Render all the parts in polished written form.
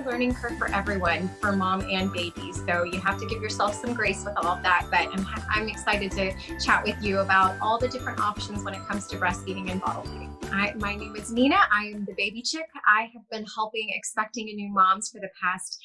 learning curve for everyone, for mom and baby. So you have to give yourself some grace with all of that. But I'm excited to chat with you about all the different options when it comes to breastfeeding and bottle feeding. My name is Nina. I am the baby chick. I have been helping expecting and new moms for the past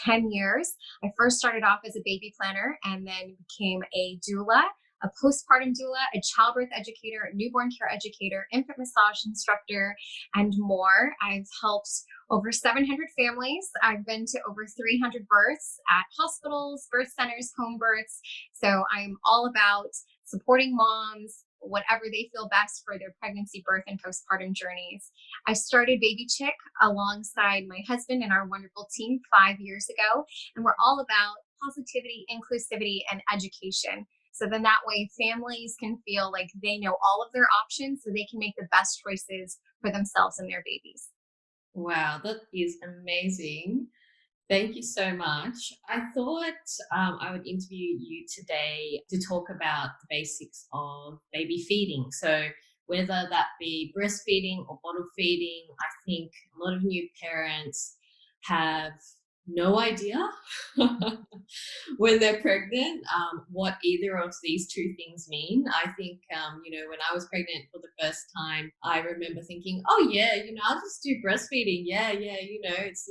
10 years. I first started off as a baby planner and then became a doula, a postpartum doula, a childbirth educator, a newborn care educator, infant massage instructor, and more. I've helped over 700 families. I've been to over 300 births at hospitals, birth centers, home births. So I'm all about supporting moms, whatever they feel best for their pregnancy, birth, and postpartum journeys. I started Baby Chick alongside my husband and our wonderful team 5 years ago, and we're all about positivity, inclusivity, and education. So then that way families can feel like they know all of their options so they can make the best choices for themselves and their babies. Wow, that is amazing. Thank you so much. I thought I would interview you today to talk about the basics of baby feeding. So, whether that be breastfeeding or bottle feeding, I think a lot of new parents have no idea when they're pregnant what either of these two things mean. I think, when I was pregnant for the first time, I remember thinking, oh, yeah, I'll just do breastfeeding. Yeah, yeah, it's,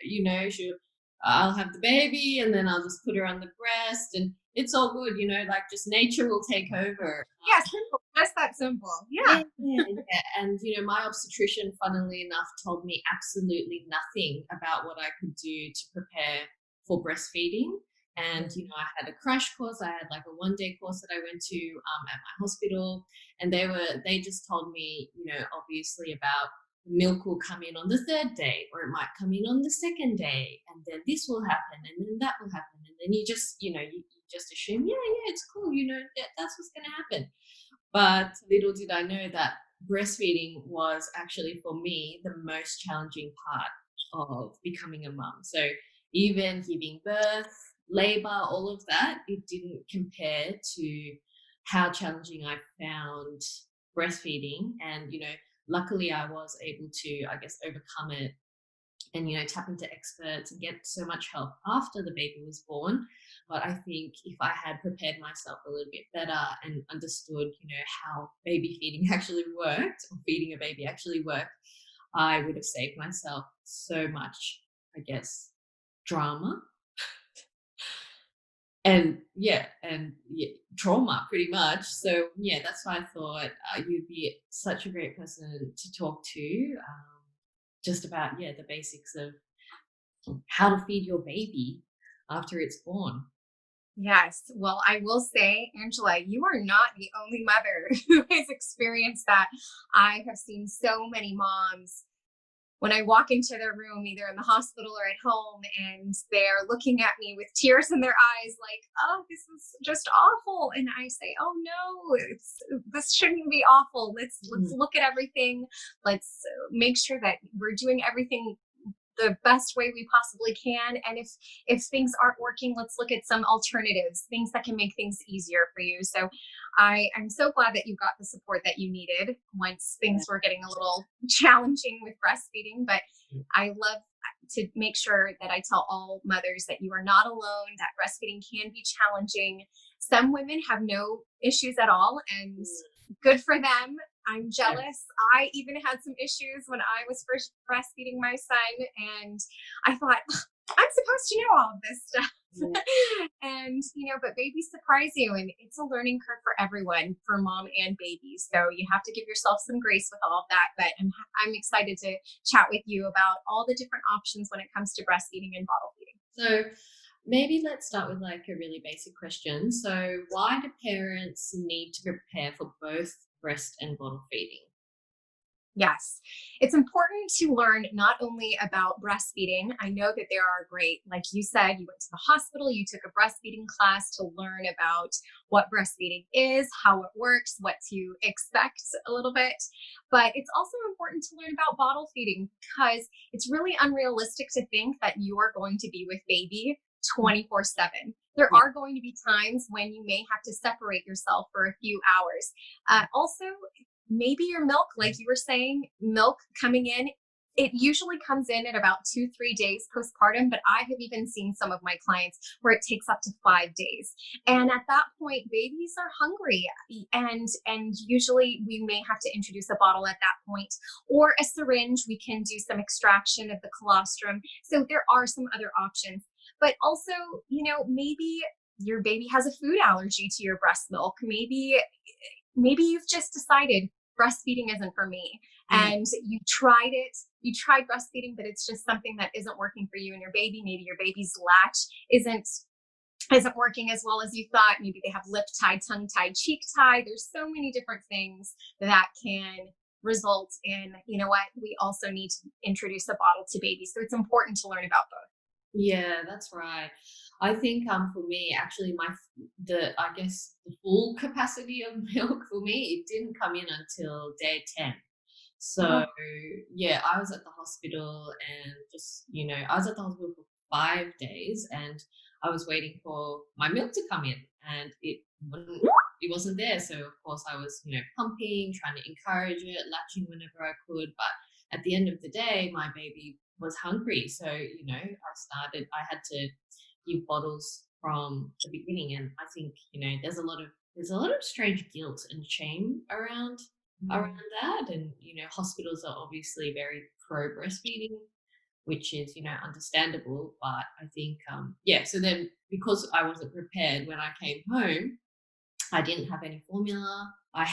she'll I'll have the baby and then I'll just put her on the breast and it's all good, like just nature will take over. Yeah, simple. Just that simple. Yeah, Yeah. yeah, yeah. And my obstetrician, funnily enough, told me absolutely nothing about what I could do to prepare for breastfeeding. And I had a crash course. I had like a 1-day course that I went to at my hospital, and they just told me, obviously about milk will come in on the 3rd day, or it might come in on the 2nd day, and then this will happen, and then that will happen, and then you just, you just assume, yeah, yeah, it's cool, that's what's going to happen. But little did I know that breastfeeding was actually for me the most challenging part of becoming a mum. So even giving birth, labor, all of that, it didn't compare to how challenging I found breastfeeding. And, luckily I was able to, I guess, overcome it and tap into experts and get so much help after the baby was born. But I think if I had prepared myself a little bit better and understood how baby feeding actually worked, or feeding a baby actually worked, I would have saved myself so much, I guess, drama and trauma pretty much. So yeah, that's why I thought you'd be such a great person to talk to, just about the basics of how to feed your baby after it's born. Yes. Well, I will say, Angela, you are not the only mother who has experienced that. I have seen so many moms when I walk into their room, either in the hospital or at home, and they're looking at me with tears in their eyes, like, "Oh, this is just awful." And I say, "Oh no, this shouldn't be awful. Let's Mm. look at everything. Let's make sure that we're doing everything the best way we possibly can, and if things aren't working, let's look at some alternatives, things that can make things easier for you." So I'm so glad that you got the support that you needed once Yeah. things were getting a little challenging with breastfeeding. But I love to make sure that I tell all mothers that you are not alone, that breastfeeding can be challenging. Some women have no issues at all, and good for them. I'm Yeah. jealous. I even had some issues when I was first breastfeeding my son, and I thought, I'm supposed to know all of this stuff. Yeah. And, but babies surprise you, and it's a learning curve for everyone, for mom and baby. So you have to give yourself some grace with all of that. But I'm excited to chat with you about all the different options when it comes to breastfeeding and bottle feeding. So maybe let's start with like a really basic question. So why do parents need to prepare for both breast and bottle feeding? Yes, it's important to learn not only about breastfeeding. I know that there are great, like you said, you went to the hospital, you took a breastfeeding class to learn about what breastfeeding is, how it works, what to expect a little bit. But it's also important to learn about bottle feeding, because it's really unrealistic to think that you are going to be with baby 24/7. There Yeah. are going to be times when you may have to separate yourself for a few hours. Also, maybe your milk, like you were saying, milk coming in it usually comes in at about 2-3 days postpartum, but I have even seen some of my clients where it takes up to 5 days. And at that point, babies are hungry, and usually we may have to introduce a bottle at that point, or a syringe. We can do some extraction of the colostrum. So there are some other options. But also, maybe your baby has a food allergy to your breast milk. Maybe you've just decided breastfeeding isn't for me, and you tried breastfeeding, but it's just something that isn't working for you and your baby. Maybe your baby's latch isn't working as well as you thought. Maybe they have lip tie, tongue tie, cheek tie. There's so many different things that can result in, we also need to introduce a bottle to babies. So it's important to learn about both. Yeah, that's right. I think for me, actually, I guess the full capacity of milk for me, it didn't come in until day 10. So yeah, I was at the hospital, and I was at the hospital for 5 days, and I was waiting for my milk to come in, and it wasn't there. So of course I was, pumping, trying to encourage it, latching whenever I could. But at the end of the day, my baby was hungry. So, I had to give bottles from the beginning. And I think, there's a lot of strange guilt and shame around that. And, hospitals are obviously very pro breastfeeding, which is, understandable. But I think, so then because I wasn't prepared when I came home, I didn't have any formula. I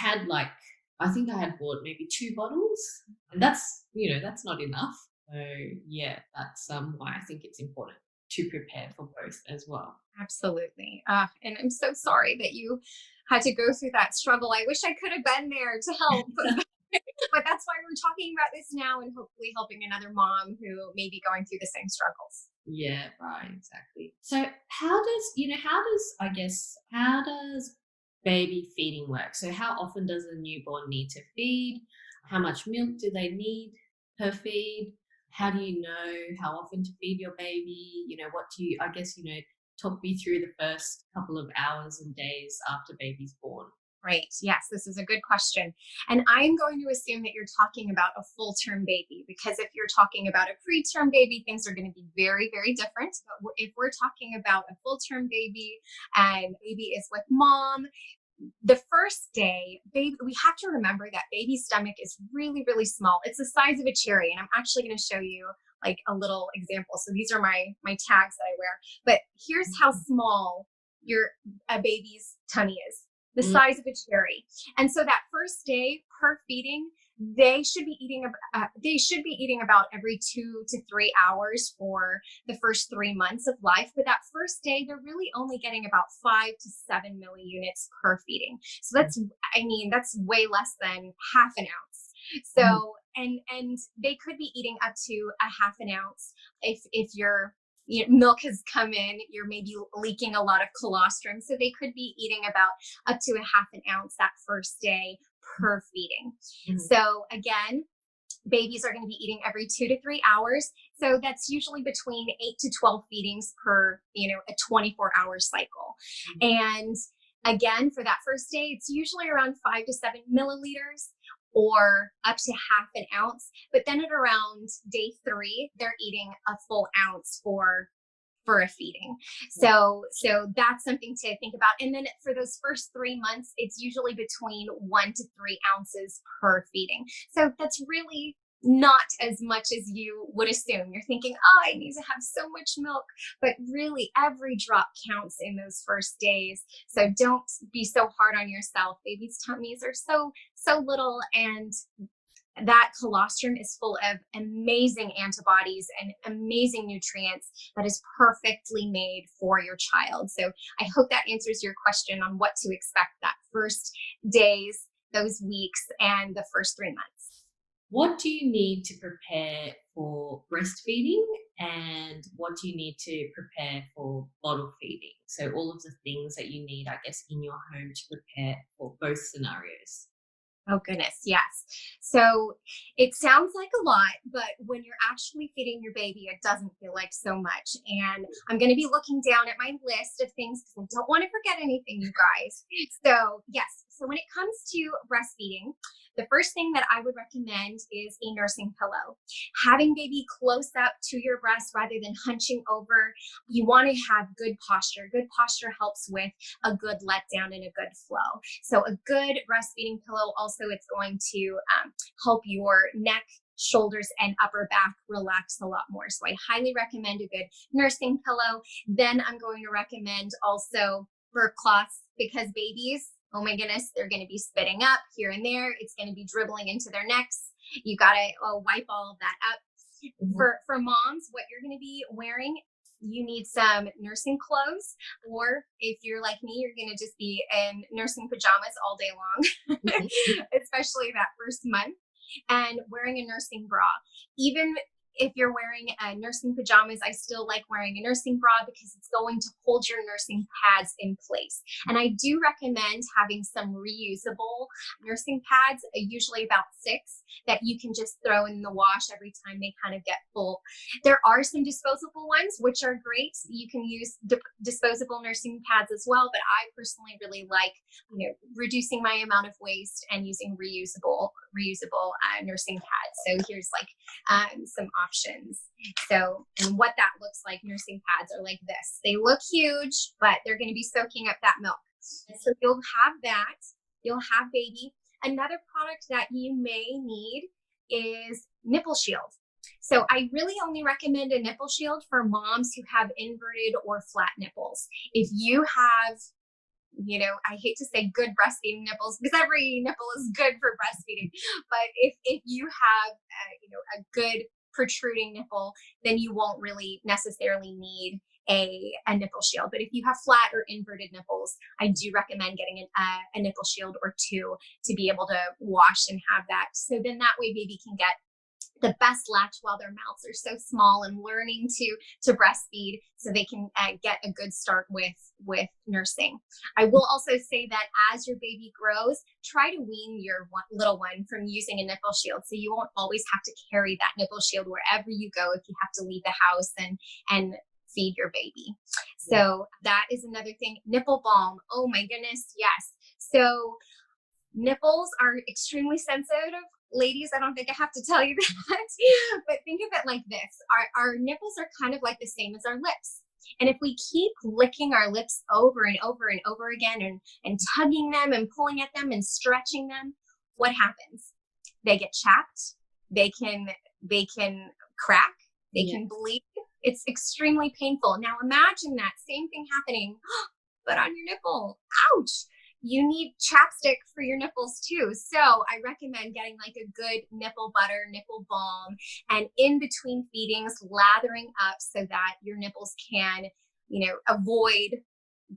think I had bought maybe 2 bottles, and that's not enough. So yeah, that's why I think it's important to prepare for both as well. Absolutely. And I'm so sorry that you had to go through that struggle. I wish I could have been there to help. But that's why we're talking about this now, and hopefully helping another mom who may be going through the same struggles. Yeah, right, exactly. So how does baby feeding work? So how often does a newborn need to feed? How much milk do they need per feed? How do you know how often to feed your baby? Talk me through the first couple of hours and days after baby's born. Right. Yes, this is a good question. And I'm going to assume that you're talking about a full term baby, because if you're talking about a preterm baby, things are going to be very, very different. But if we're talking about a full term baby and baby is with mom, the first day, baby, we have to remember that baby's stomach is really, really small. It's the size of a cherry. And I'm actually going to show you like a little example. So these are my tags that I wear. But here's how small a baby's tummy is, the size of a cherry. And so that first day per feeding, they should be eating about every 2 to 3 hours for the first 3 months of life. But that first day, they're really only getting about 5 to 7 milliunits per feeding. So that's way less than half an ounce. So and they could be eating up to a half an ounce if milk has come in, you're maybe leaking a lot of colostrum. So they could be eating about up to a half an ounce that first day per feeding. So again, babies are going to be eating every 2 to 3 hours. So that's usually between 8 to 12 feedings per, a 24-hour cycle. And again, for that first day, it's usually around 5 to 7 milliliters or up to half an ounce. But then at around day 3, they're eating a full ounce for a feeding. So that's something to think about. And then for those first 3 months, it's usually between 1 to 3 ounces per feeding. So that's really not as much as you would assume. You're thinking, oh, I need to have so much milk, but really every drop counts in those first days. So don't be so hard on yourself. Babies' tummies are so little, and that colostrum is full of amazing antibodies and amazing nutrients that is perfectly made for your child. So I hope that answers your question on what to expect that first days, those weeks, and the first 3 months. What do you need to prepare for breastfeeding, and what do you need to prepare for bottle feeding? So all of the things that you need, I guess, in your home to prepare for both scenarios. Oh, goodness. Yes. So It sounds like a lot, but when you're actually feeding your baby, it doesn't feel like so much. And I'm going to be looking down at my list of things because I don't want to forget anything, you guys. So, yes. So, when it comes to breastfeeding, the first thing that I would recommend is a nursing pillow. Having baby close up to your breast rather than hunching over. You want to have good posture. Good posture helps with a good letdown and a good flow. So, a good breastfeeding pillow also, it's going to help your neck, shoulders, and upper back relax a lot more. So I highly recommend a good nursing pillow. Then I'm going to recommend also burp cloths because babies, oh my goodness, they're going to be spitting up here and there. It's going to be dribbling into their necks. You got to wipe all of that up. Mhm. For moms, what you're going to be wearing, you need some nursing clothes, or if you're like me, you're going to just be in nursing pajamas all day long, Mhm. especially that first month, and wearing a nursing bra. Even if you're wearing nursing pajamas, I still like wearing a nursing bra because it's going to hold your nursing pads in place. And I do recommend having some reusable nursing pads, usually about 6, that you can just throw in the wash every time they kind of get full. There are some disposable ones, which are great. You can use disposable nursing pads as well, but I personally really like, reducing my amount of waste and using reusable nursing pads. So here's like some options. So, and what that looks like, nursing pads are like this. They look huge, but they're going to be soaking up that milk. So you'll have that. You'll have baby. Another product that you may need is nipple shield. So I really only recommend a nipple shield for moms who have inverted or flat nipples. If you have, I hate to say good breastfeeding nipples because every nipple is good for breastfeeding, but if you have, a good protruding nipple, then you won't really necessarily need a nipple shield. But if you have flat or inverted nipples, I do recommend getting a nipple shield or two to be able to wash and have that. So then that way baby can get the best latch while their mouths are so small and learning to breastfeed, so they can get a good start with nursing. I will also say that as your baby grows, try to wean your little one from using a nipple shield, so you won't always have to carry that nipple shield wherever you go if you have to leave the house and feed your baby. So that is another thing. Nipple balm, oh my goodness, yes. So nipples are extremely sensitive. Ladies, I don't think I have to tell you that, but think of it like this. Our nipples are kind of like the same as our lips. And if we keep licking our lips over and over and over again and tugging them and pulling at them and stretching them, what happens? They get chapped. They can crack. They can bleed. It's extremely painful. Now imagine that same thing happening, but on your nipple. Ouch. You need chapstick for your nipples too. So I recommend getting like a good nipple butter, nipple balm, and in between feedings, lathering up so that your nipples can, avoid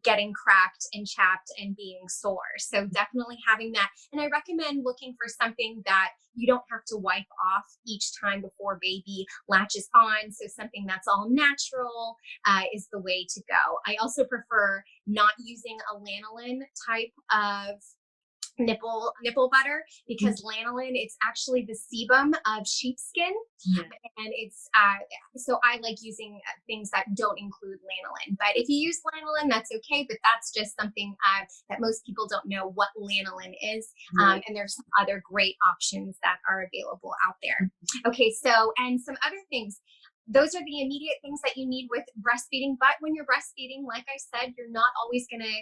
getting cracked and chapped and being sore. So definitely having that. And I recommend looking for something that you don't have to wipe off each time before baby latches on. So something that's all natural is the way to go. I also prefer not using a lanolin type of nipple butter because lanolin, it's actually the sebum of sheepskin. And it's so I like using things that don't include lanolin. But if you use lanolin, that's okay, but that's just something that most people don't know what lanolin is. And there's some other great options that are available out there. Okay, so and some other things, those are the immediate things that you need with breastfeeding. But when you're breastfeeding, like I said, you're not always going to,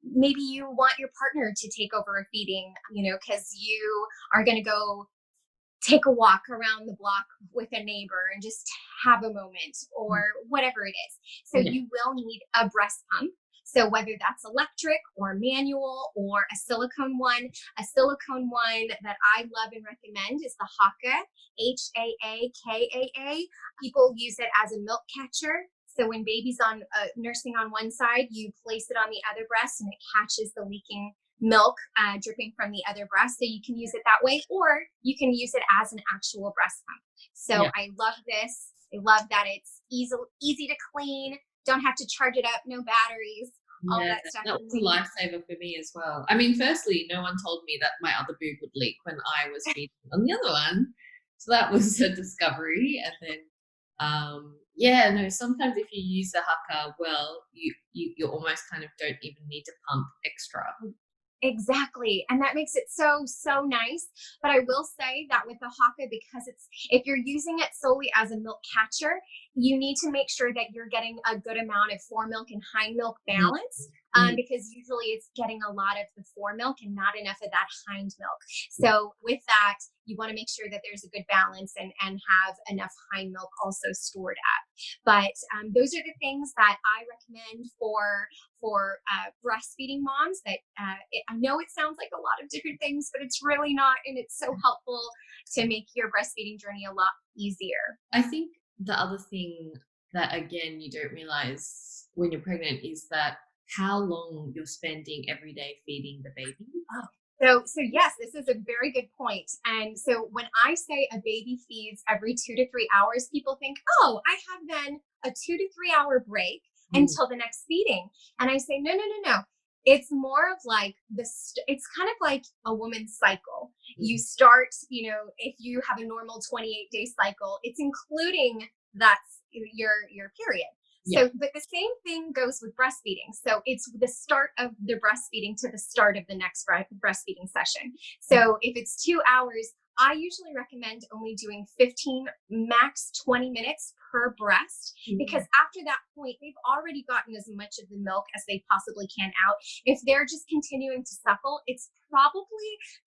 maybe you want your partner to take over a feeding, because you are going to go take a walk around the block with a neighbor and just have a moment or whatever it is. So you will need a breast pump. So whether that's electric or manual or a silicone one that I love and recommend is the Haakaa, Haakaa. People use it as a milk catcher. So when baby's on nursing on one side, you place it on the other breast and it catches the leaking milk dripping from the other breast. So you can use it that way, or you can use it as an actual breast pump. So I love this. I love that it's easy to clean. Don't have to charge it up. No batteries. All that stuff. That was a lifesaver for me as well. I mean, firstly, no one told me that my other boob would leak when I was feeding on the other one. So that was a discovery. And then yeah, no, sometimes if you use the haka well, you almost kind of don't even need to pump extra. Exactly. And that makes it so, so nice. But I will say that with the Haka, because if you're using it solely as a milk catcher, you need to make sure that you're getting a good amount of foremilk and hind milk balance. Because usually it's getting a lot of the foremilk and not enough of that hind milk. So with that, you want to make sure that there's a good balance and have enough hind milk also stored up. But those are the things that I recommend for breastfeeding moms. That I know it sounds like a lot of different things, but it's really not, and it's so helpful to make your breastfeeding journey a lot easier. I think the other thing that, again, you don't realize when you're pregnant is that how long you're spending every day feeding the baby. So yes, this is a very good point. And so when I say a baby feeds every 2 to 3 hours, people think, oh, I have then a 2 to 3 hour break until the next feeding. And I say, no, no, no, no. It's more of like this. It's kind of like a woman's cycle. You start, if you have a normal 28-day cycle, it's including that's your period. So, but the same thing goes with breastfeeding. So it's the start of the breastfeeding to the start of the next breastfeeding session. So if it's 2 hours, I usually recommend only doing 15, max 20 minutes per breast, because after that point, they've already gotten as much of the milk as they possibly can out. If they're just continuing to suckle, it's probably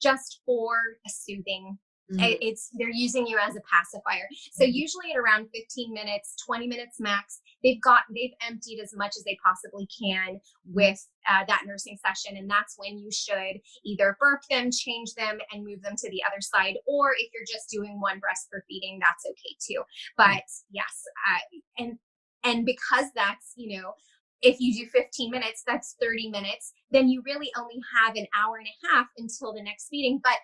just for a soothing. They're using you as a pacifier. So usually at around 15 minutes, 20 minutes max, they've emptied as much as they possibly can with that nursing session. And that's when you should either burp them, change them, and move them to the other side. Or if you're just doing one breast for feeding, that's okay too. But yes, and because that's, if you do 15 minutes, that's 30 minutes, then you really only have an hour and a half until the next feeding. But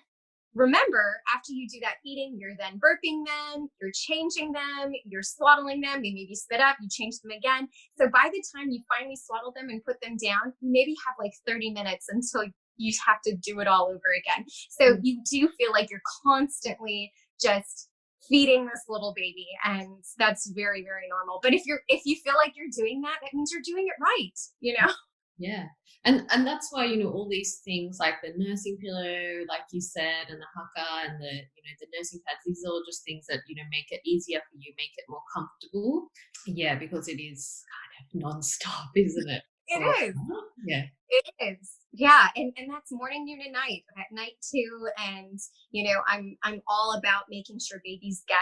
remember, after you do that feeding, you're then burping them, you're changing them, you're swaddling them, they maybe spit up, you change them again. So by the time you finally swaddle them and put them down, you maybe have like 30 minutes until you have to do it all over again. So you do feel like you're constantly just feeding this little baby, and that's very, very normal. But if you feel like you're doing that, that means you're doing it right, Yeah. And that's why, all these things like the nursing pillow, like you said, and the haka and the nursing pads, these are all just things that, make it easier for you, make it more comfortable. Yeah, because it is kind of nonstop, isn't it? It is. Yeah. It is. Yeah. And that's morning, noon, and night, at night too. And, I'm all about making sure babies get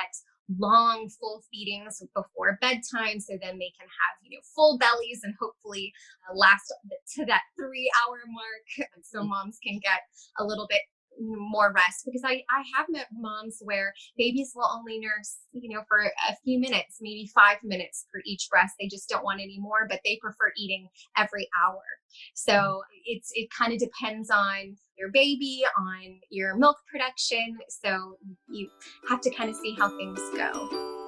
long, full feedings before bedtime. So then they can have, full bellies and hopefully last to that 3 hour mark. So moms can get a little bit more rest, because I have met moms where babies will only nurse, for a few minutes, maybe 5 minutes for each breast. They just don't want any more, but they prefer eating every hour. So it kind of depends on your baby, on your milk production. So you have to kind of see how things go.